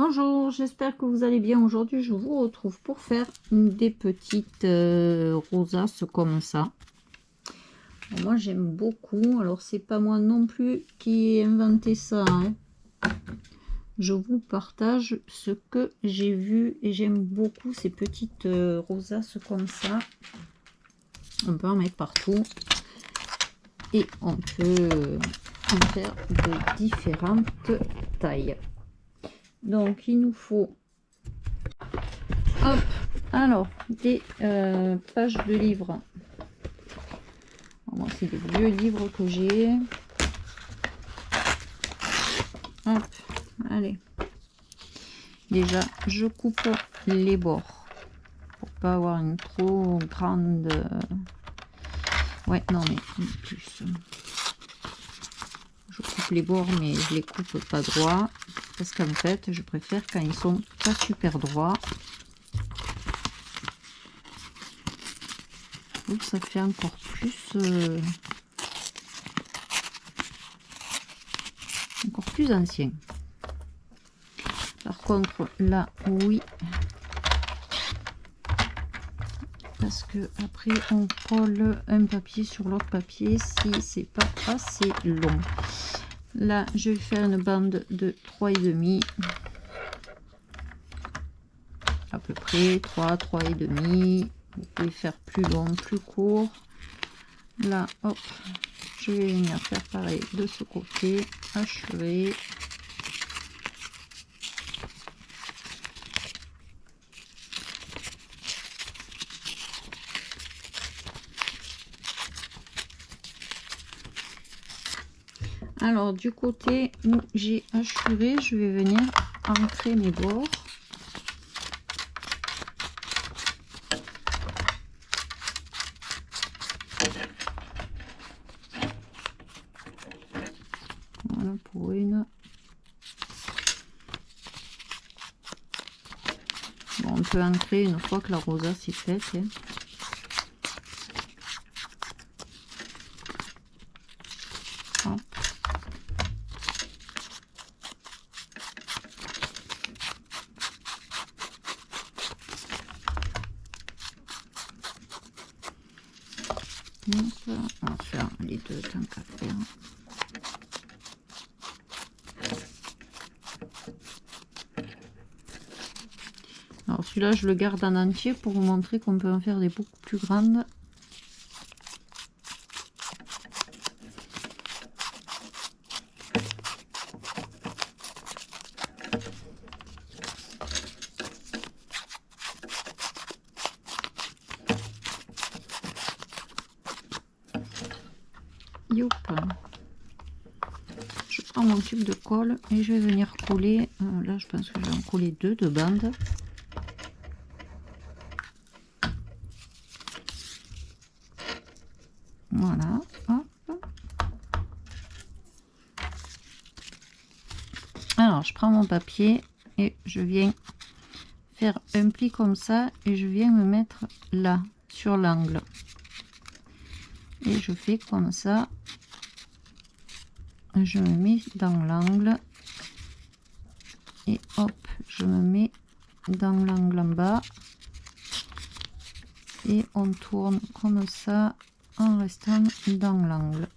Bonjour, j'espère que vous allez bien. Aujourd'hui, je vous retrouve pour faire des petites rosaces comme ça. Alors, moi, j'aime beaucoup. Alors, c'est pas moi non plus qui ai inventé ça, hein. Je vous partage ce que j'ai vu et j'aime beaucoup ces petites rosaces comme ça. On peut en mettre partout et on peut en faire de différentes tailles. Donc, il nous faut hop, alors des pages de livres. Moi, c'est des vieux livres que j'ai. Hop, allez. Déjà, je coupe les bords pour pas avoir une trop grande. Ouais, non, mais plus. Je coupe les bords, mais je les coupe pas droit parce qu'en fait, je préfère quand ils sont pas super droits. Donc, ça fait encore plus ancien. Par contre, là, oui, parce que après on colle un papier sur l'autre papier si c'est pas assez long. Là, je vais faire une bande de 3,5 à peu près, 3,5. Vous pouvez faire plus long, plus court. Là, hop, je vais venir faire pareil de ce côté, achever. Alors, du côté où j'ai achevé, je vais venir ancrer mes bords. Voilà pour une. Bon, on peut ancrer une fois que la rosace est faite, hein. Hop. On va faire les deux tant qu'à faire. Alors celui-là, je le garde en entier pour vous montrer qu'on peut en faire des beaucoup plus grandes. Youp. Je prends mon tube de colle et je vais venir coller. Là, je pense que je vais en coller deux de bandes. Voilà. Hop. Alors, je prends mon papier et je viens faire un pli comme ça et je viens me mettre là, sur l'angle. Et je fais comme ça. Je me mets dans l'angle. Et hop, je me mets dans l'angle en bas. Et on tourne comme ça en restant dans l'angle.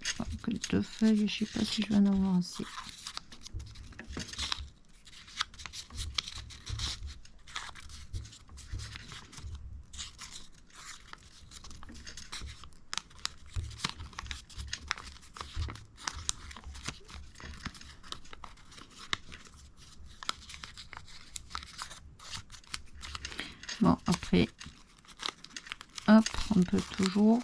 Je crois que deux feuilles, je sais pas si je vais en avoir assez. Bon, après, hop, on peut toujours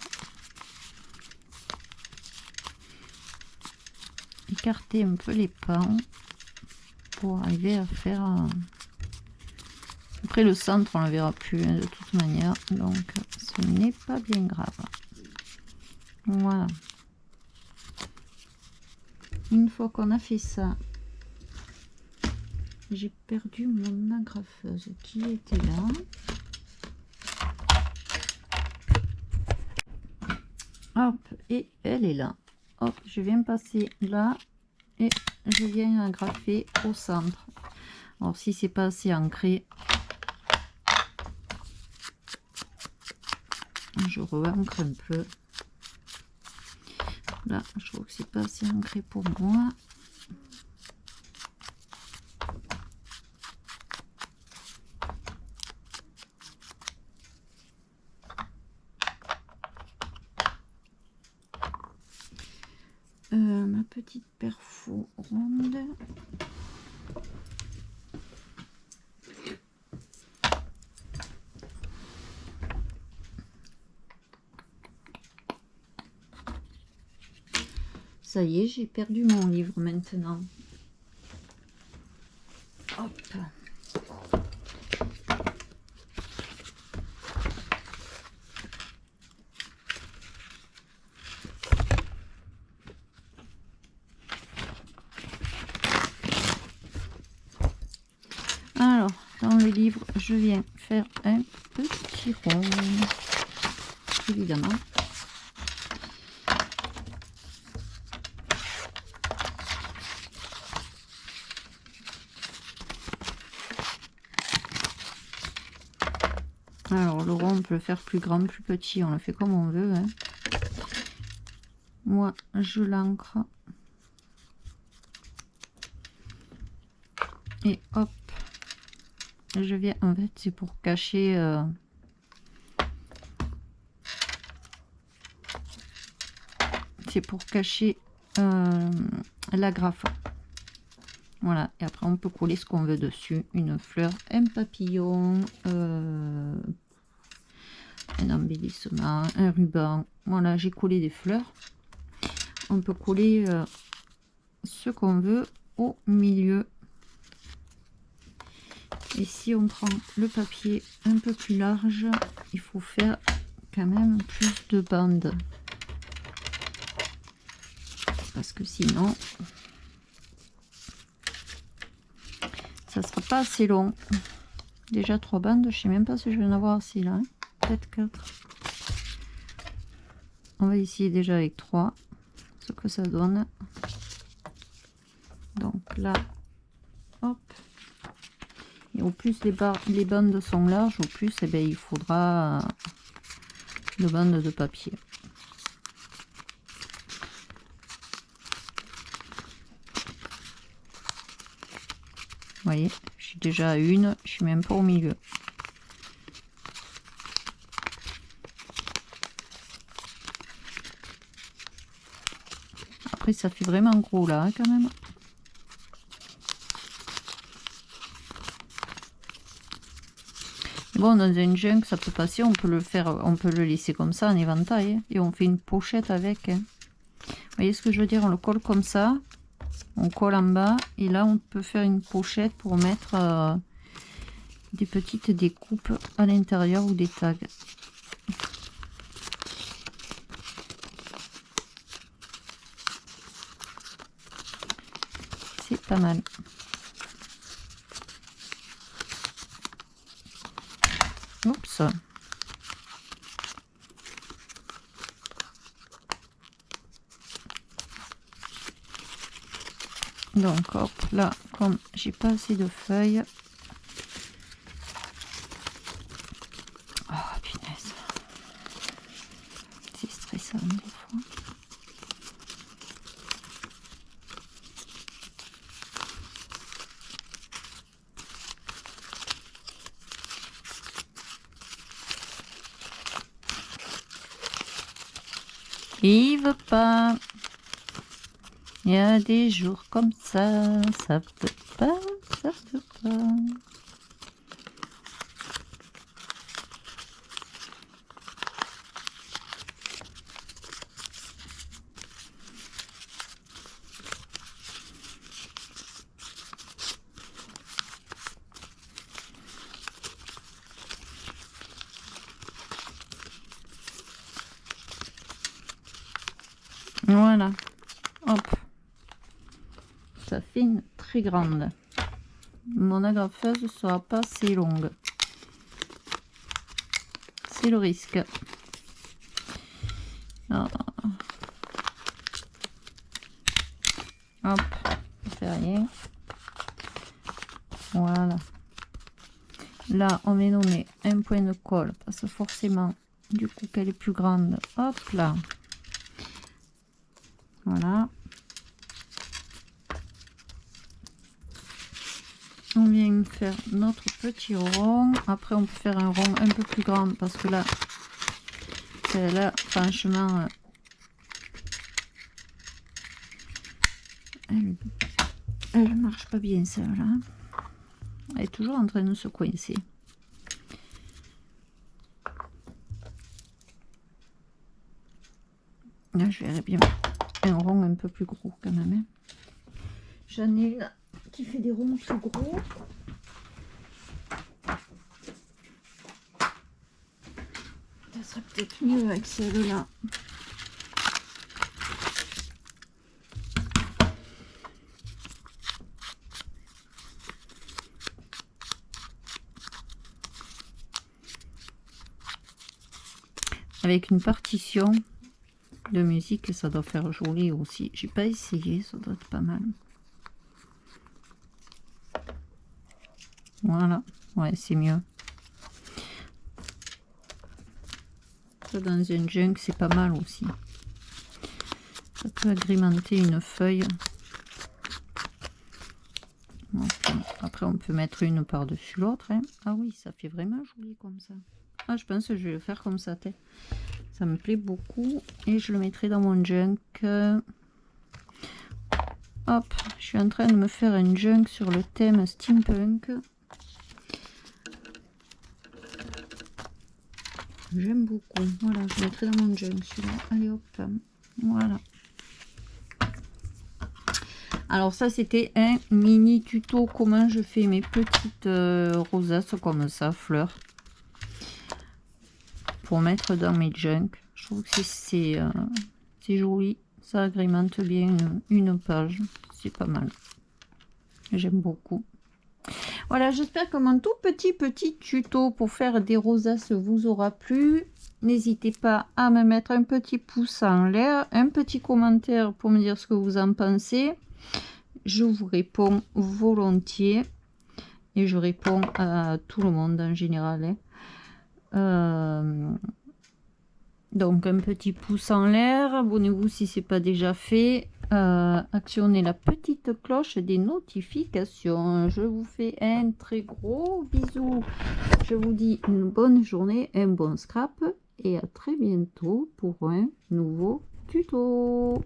écarter un peu les pans pour arriver à faire. Après, le centre, on ne le verra plus de toute manière, donc ce n'est pas bien grave. Voilà. Une fois qu'on a fait ça, j'ai perdu mon agrafeuse qui était là. Hop, et elle est là. Hop, je viens passer là et je viens agrafer au centre. Alors si c'est pas assez ancré, je re-ancre un peu. Là, je trouve que c'est pas assez ancré pour moi. Ma petite perfo ronde. Ça y est, j'ai perdu mon livre maintenant. Hop. Alors, dans le livre, je viens faire un petit rond, évidemment. Alors, le rond, on peut le faire plus grand, plus petit, on le fait comme on veut, hein. Moi, je l'ancre. Et hop, je viens, en fait, c'est pour cacher... c'est pour cacher l'agrafe. Voilà, et après on peut coller ce qu'on veut dessus, une fleur, un papillon, un embellissement, un ruban. Voilà, j'ai collé des fleurs. On peut coller ce qu'on veut au milieu. Et si on prend le papier un peu plus large, il faut faire quand même plus de bandes. Parce que sinon, ça sera pas assez long. Déjà 3 bandes, je sais même pas si je vais en avoir assez là. Hein. Peut-être 4. On va essayer déjà avec 3, ce que ça donne. Donc là, hop. Et au plus les bandes sont larges, au plus eh bien, il faudra de bandes de papier. Vous voyez, je suis déjà à une, je suis même pas au milieu. Après, ça fait vraiment gros là, hein, quand même. Bon, dans un junk, ça peut passer, on peut le faire, on peut le laisser comme ça en éventail, hein, et on fait une pochette avec. Hein. Vous voyez ce que je veux dire? On le colle comme ça, on colle en bas, et là on peut faire une pochette pour mettre des petites découpes à l'intérieur ou des tags. C'est pas mal. Oups. Donc hop, là, comme j'ai pas assez de feuilles. Oh punaise. C'est stressant des fois. Il veut pas. Il y a des jours comme ça veut pas, ça veut pas. Voilà, hop, ça fait une très grande. Mon agrafeuse sera pas assez longue. C'est le risque. Ah. Hop, ça fait rien. Voilà. Là, on va donner un point de colle parce que forcément, du coup, qu'elle est plus grande. Hop là. Voilà. On vient faire notre petit rond. Après, on peut faire un rond un peu plus grand parce que là, celle-là, franchement, elle marche pas bien, celle-là. Elle est toujours en train de se coincer. Là, je verrais bien un rond un peu plus gros quand même. Hein. J'en ai une qui fait des ronds plus gros. Ça serait peut-être mieux avec celle-là. Avec une partition de musique, ça doit faire joli aussi. J'ai pas essayé, ça doit être pas mal. Voilà, ouais, c'est mieux. Ça, dans un junk, c'est pas mal aussi. Ça peut agrémenter une feuille. Après, on peut mettre une par-dessus l'autre. Hein. Ah oui, ça fait vraiment joli comme ça. Ah, je pense que je vais le faire comme ça. Ça me plaît beaucoup. Et je le mettrai dans mon junk. Hop, je suis en train de me faire un junk sur le thème steampunk. J'aime beaucoup. Voilà, je mettrai dans mon junk celui-là. Allez hop, voilà. Alors ça, c'était un mini tuto comment je fais mes petites rosaces comme ça, fleurs, pour mettre dans mes junks. Je trouve que c'est joli, ça agrémente bien une page, c'est pas mal. J'aime beaucoup. Voilà, j'espère que mon tout petit tuto pour faire des rosaces vous aura plu. N'hésitez pas à me mettre un petit pouce en l'air, un petit commentaire pour me dire ce que vous en pensez. Je vous réponds volontiers et je réponds à tout le monde en général. Donc un petit pouce en l'air, abonnez-vous si ce n'est pas déjà fait, actionnez la petite cloche des notifications. Je vous fais un très gros bisou. Je vous dis une bonne journée, un bon scrap et à très bientôt pour un nouveau tuto.